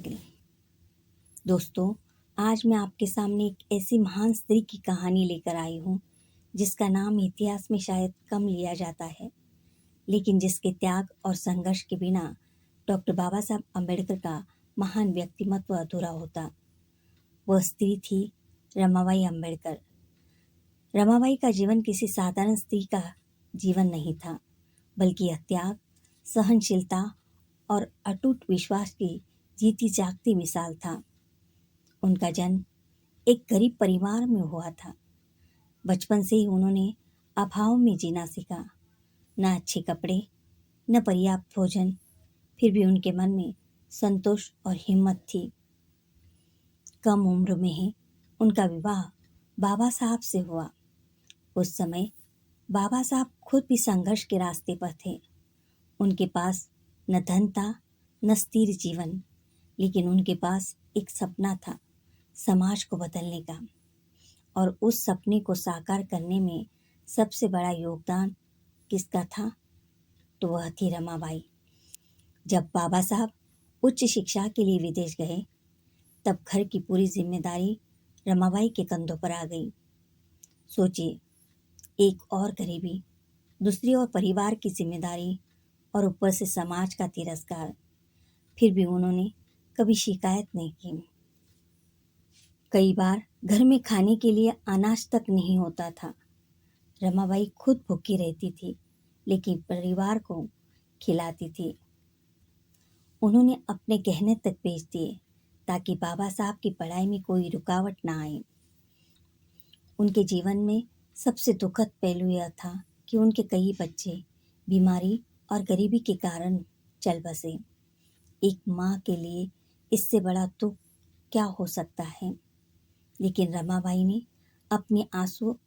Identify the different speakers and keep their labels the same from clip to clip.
Speaker 1: Struggle. दोस्तों, आज मैं आपके सामने एक ऐसी महान स्त्री की कहानी लेकर आई हूँ जिसका नाम इतिहास में शायद कम लिया जाता है, लेकिन जिसके त्याग और संघर्ष के बिना डॉक्टर बाबा साहब अम्बेडकर का महान व्यक्तिमत्व अधूरा होता। वह स्त्री थी रमाबाई अम्बेडकर। रमाबाई का जीवन किसी साधारण स्त्री का जीवन नहीं था, बल्कि यह त्याग, सहनशीलता और अटूट विश्वास की जीती जागती मिसाल था। उनका जन्म एक गरीब परिवार में हुआ था। बचपन से ही उन्होंने अभाव में जीना सीखा। न अच्छे कपड़े, न पर्याप्त भोजन, फिर भी उनके मन में संतोष और हिम्मत थी। कम उम्र में ही उनका विवाह बाबा साहब से हुआ। उस समय बाबा साहब खुद भी संघर्ष के रास्ते पर थे। उनके पास न धन था, न स्थिर जीवन, लेकिन उनके पास एक सपना था, समाज को बदलने का। और उस सपने को साकार करने में सबसे बड़ा योगदान किसका था? तो वह थी रमाबाई। जब बाबा साहब उच्च शिक्षा के लिए विदेश गए, तब घर की पूरी जिम्मेदारी रमाबाई के कंधों पर आ गई। सोचिए, एक और गरीबी, दूसरी ओर परिवार की जिम्मेदारी और ऊपर से समाज का तिरस्कार। फिर भी उन्होंने कभी शिकायत नहीं की। कई बार घर में खाने के लिए अनाज तक नहीं होता था। रमाबाई खुद भूखी रहती थी, लेकिन परिवार को खिलाती थी। उन्होंने अपने गहने तक बेच दिए ताकि बाबा साहब की पढ़ाई में कोई रुकावट ना आए। उनके जीवन में सबसे दुखद पहलू यह था कि उनके कई बच्चे बीमारी और गरीबी के कारण चल बसे। एक माँ के लिए इससे बड़ा दुख क्या हो सकता है? लेकिन रमाबाई ने अपने आंसू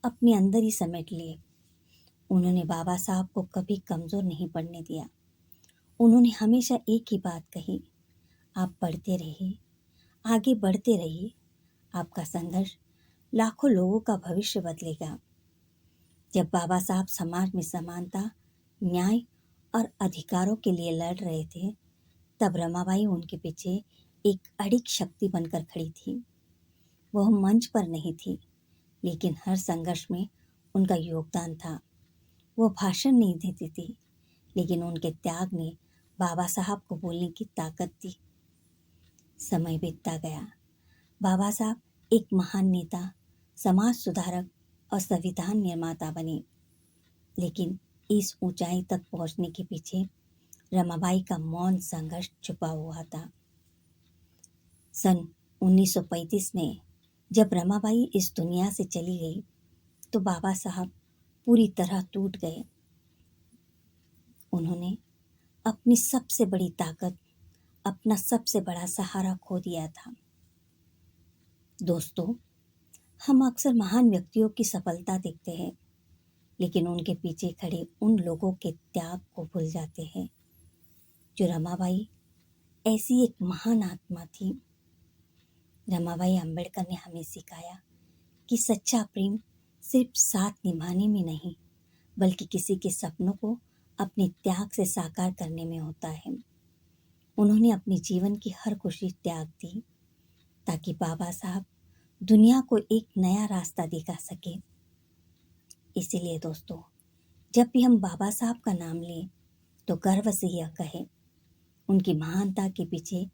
Speaker 1: अपने अंदर ही समेट लिए। उन्होंने बाबा साहब को कभी कमज़ोर नहीं पड़ने दिया। उन्होंने हमेशा एक ही बात कही, आप बढ़ते रहिए, आगे बढ़ते रहिए। आपका संघर्ष लाखों लोगों का भविष्य बदलेगा। जब बाबा साहब समाज में समानता, न्याय और अधिकारों के लिए लड़ रहे थे, तब रमाबाई उनके पीछे एक अडिग शक्ति बनकर खड़ी थी। वह मंच पर नहीं थी, लेकिन हर संघर्ष में उनका योगदान था। वो भाषण नहीं देती थी, लेकिन उनके त्याग ने बाबा साहब को बोलने की ताकत दी। समय बीतता गया। बाबा साहब एक महान नेता, समाज सुधारक और संविधान निर्माता बने। लेकिन इस ऊंचाई तक पहुंचने के पीछे रमाबाई का मौन संघर्ष छुपा हुआ था। सन 1935 में जब रमाबाई इस दुनिया से चली गई, तो बाबा साहब पूरी तरह टूट गए। उन्होंने अपनी सबसे बड़ी ताकत, अपना सबसे बड़ा सहारा खो दिया था। दोस्तों, हम अक्सर महान व्यक्तियों की सफलता देखते हैं, लेकिन उनके पीछे खड़े उन लोगों के त्याग को भूल जाते हैं। जो रमाबाई ऐसी एक महान आत्मा थी। रमाबाई अम्बेडकर ने हमें सिखाया कि सच्चा प्रेम सिर्फ साथ निभाने में नहीं, बल्कि किसी के सपनों को अपने त्याग से साकार करने में होता है। उन्होंने अपने जीवन की हर खुशी त्याग दी ताकि बाबा साहब दुनिया को एक नया रास्ता दिखा सके। इसीलिए दोस्तों, जब भी हम बाबा साहब का नाम लें, तो गर्व से यह कहें, उनकी महानता के पीछे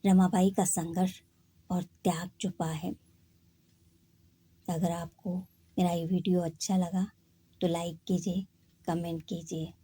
Speaker 1: रमाबाई का संघर्ष और त्याग छुपा है। अगर आपको मेरा ये वीडियो अच्छा लगा तो लाइक कीजिए, कमेंट कीजिए।